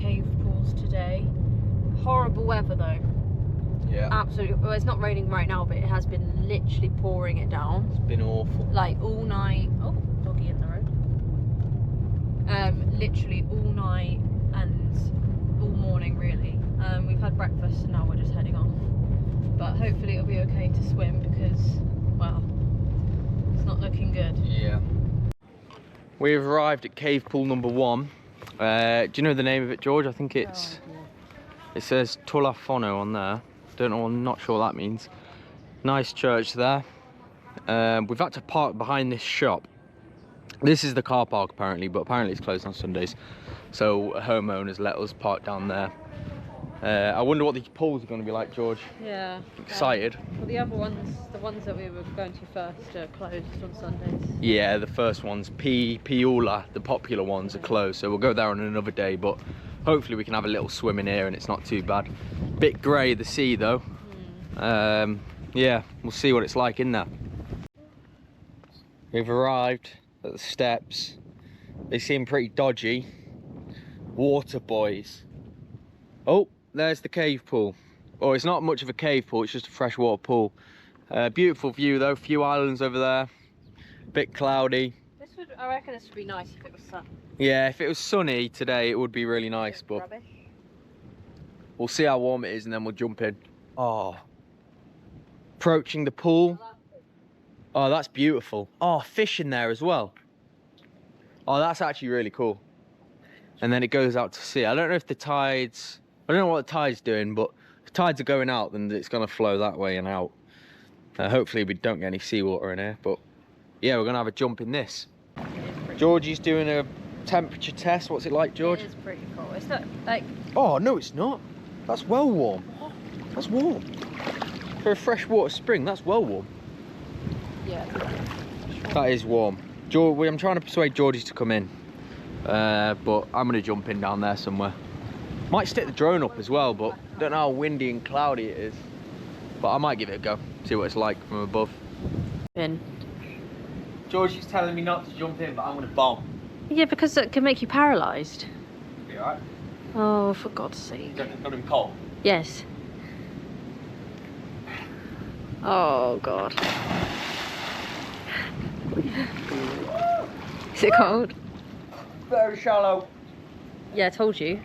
cave pools today. Horrible weather though. Yeah. Absolutely. Well, it's not raining right now, but it has been literally pouring it down. It's been awful. Like all night. Oh, doggy in the road. Literally all night and all morning really. We've had breakfast and now we're just heading off. But hopefully it'll be okay to swim because, well, it's not looking good. Yeah. We've arrived at cave pool number 1. Do you know the name of it, George? I think it's... Oh, yeah. It says Tulafono on there. Don't know, I'm not sure what that means. Nice church there. We've had to park behind this shop. This is the car park apparently, but apparently it's closed on Sundays. So homeowners let us park down there. I wonder what these pools are going to be like, George. Yeah. Excited? Well, the other ones, the ones that we were going to first, are closed on Sundays. Yeah, the first ones, Piula, the popular ones, are closed. So we'll go there on another day, but hopefully we can have a little swim in here and it's not too bad. Bit grey, the sea though. Yeah, we'll see what it's like in there. We've arrived at the steps. They seem pretty dodgy. Water boys. Oh, there's the cave pool. Oh, it's not much of a cave pool, it's just a freshwater pool. Beautiful view though, few islands over there. Bit cloudy. This would, I reckon this would be nice if it was sun. Yeah, if it was sunny today, it would be really nice, but Rubbish. we'll see how warm it is and then we'll jump in. Oh, approaching the pool. Oh, that's beautiful. Oh, fish in there as well. Oh, that's actually really cool. And then it goes out to sea. I don't know if the tides, I don't know what the tide's doing, but if tides are going out, then it's going to flow that way and out. Hopefully we don't get any seawater in here, but yeah, we're going to have a jump in this. Georgie's doing a temperature test. What's it like, George? It is pretty cool. It's not like... Oh, no, it's not. That's well warm. That's warm. For a freshwater spring, that's well warm. Yeah. That is warm. I'm trying to persuade Georgie to come in, but I'm going to jump in down there somewhere. Might stick the drone up as well, but don't know how windy and cloudy it is. But I might give it a go, see what it's like from above. In. Georgie's telling me not to jump in, but I'm going to bomb. Yeah, because it can make you paralysed. You alright? Oh, for God's sake. Got him cold? Yes. Oh, God. Is it cold? Very shallow. Yeah, I told you.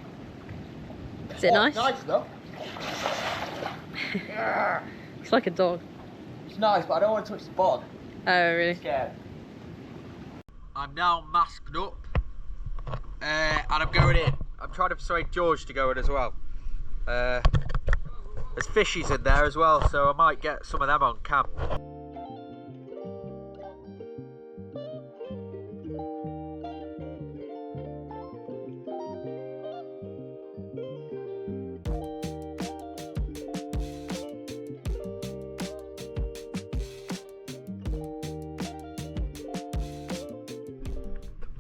Is it nice? Nice though. It's like a dog. It's nice, but I don't want to touch the bog. Oh, really? I'm scared. I'm now masked up, and I'm going in. I'm trying to persuade George to go in as well. There's fishies in there as well, so I might get some of them on cam.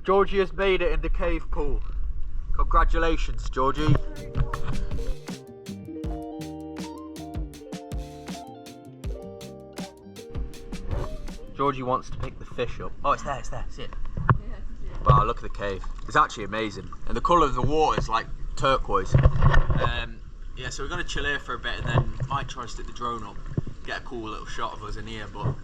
Georgie has made it in the cave pool. Congratulations, Georgie. Georgie wants to pick the fish up. Oh, it's there, see it? Yeah, wow, look at the cave. It's actually amazing. And the colour of the water is like turquoise. Yeah, so we're going to chill here for a bit and then might try to stick the drone up. Get a cool little shot of us in here, but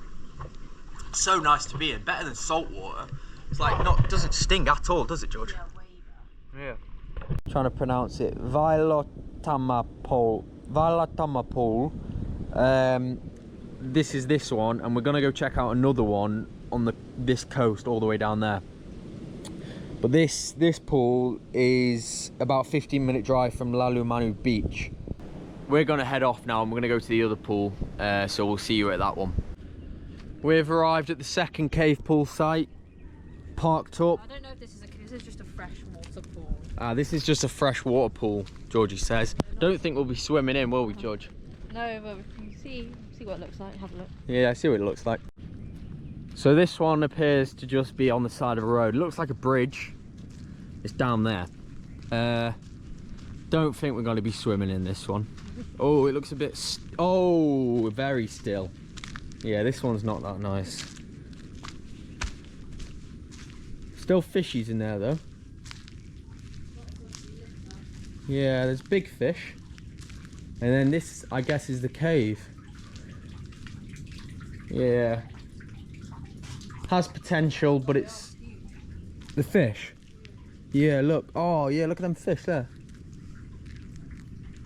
it's so nice to be in. Better than salt water. It's like, doesn't sting at all, does it, George? Yeah, way better. Yeah. Trying to pronounce it. Vaioletama Pool. Vaioletama Pool. This is this one, and we're gonna go check out another one on this coast all the way down there. But this pool is about 15-minute drive from Lalomanu Beach. We're gonna head off now, and we're gonna go to the other pool. So we'll see you at that one. We've arrived at the second cave pool site. Parked up. I don't know if this is just a freshwater pool. This is just a freshwater pool, Georgie says. Don't think we'll be swimming in, will we, George? No, but you see what it looks like. Have a look. Yeah, I see what it looks like. So this one appears to just be on the side of a road. It looks like a bridge. It's down there. Don't think we're going to be swimming in this one. Oh, it looks a bit... very still. Yeah, this one's not that nice. Still fishies in there though. Yeah, there's big fish. And then this, I guess, is the cave. Yeah. Has potential, but it's the fish. Yeah, look. Oh, yeah, look at them fish there.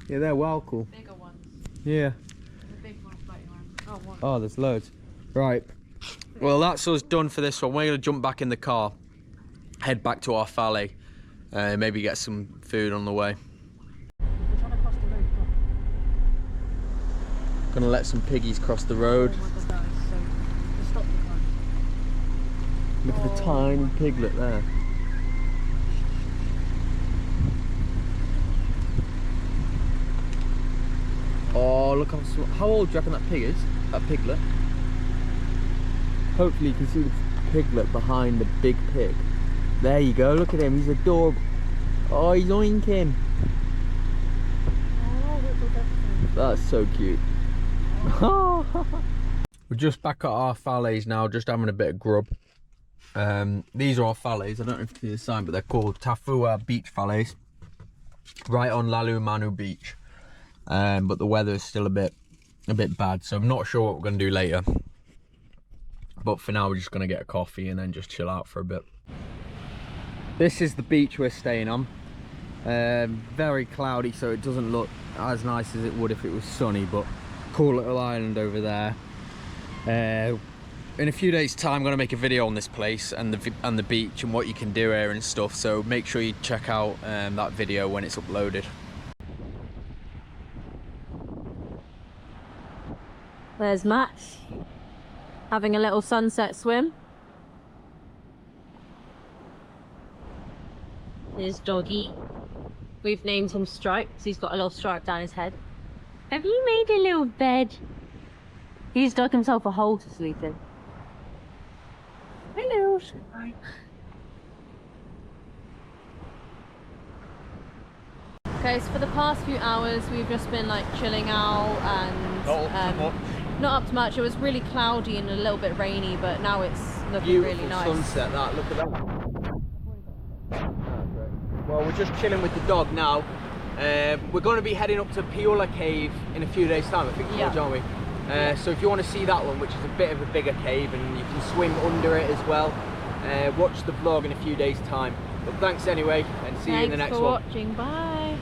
Yeah, they're well cool. Bigger ones. Yeah. The big ones floating around. Oh, one. Oh, there's loads. Right. Well, that's us done for this one. We're going to jump back in the car, head back to our valet, maybe get some food on the way. We're trying to cross the road. Gonna let some piggies cross the road. Oh my God, that is so... Just stop the car. Look at the tiny piglet there. Oh, look how old do you reckon that pig is? That piglet? Hopefully you can see the piglet behind the big pig. There you go, look at him, he's adorable. Oh, he's oinking. Oh, that's so cute. We're just back at our fallets now, just having a bit of grub. These are our fallets, I don't know if you can see the sign, but they're called Tafua Beach Fallets. Right on Lalomanu Beach. But the weather is still a bit bad, so I'm not sure what we're going to do later. But for now, we're just going to get a coffee and then just chill out for a bit. This is the beach we're staying on. Very cloudy, so it doesn't look as nice as it would if it was sunny, but cool little island over there. In a few days' time, I'm going to make a video on this place and the beach and what you can do here and stuff, so make sure you check out that video when it's uploaded. There's Max, having a little sunset swim. There's Georgie. We've named him Stripe because he's got a little stripe down his head. Have you made a little bed? He's dug himself a hole to sleep in. Hello, Stripe. Okay, so for the past few hours we've just been like chilling out and not up to much. It was really cloudy and a little bit rainy, but now it's looking Beautiful really nice. Sunset, that. Look at that. Well, we're just chilling with the dog now. We're going to be heading up to Upolu Cave in a few days' time, I think, Yeah. aren't we? So if you want to see that one, which is a bit of a bigger cave and you can swim under it as well, watch the vlog in a few days' time. But thanks anyway, and see you in the next one. Thanks for watching. Bye.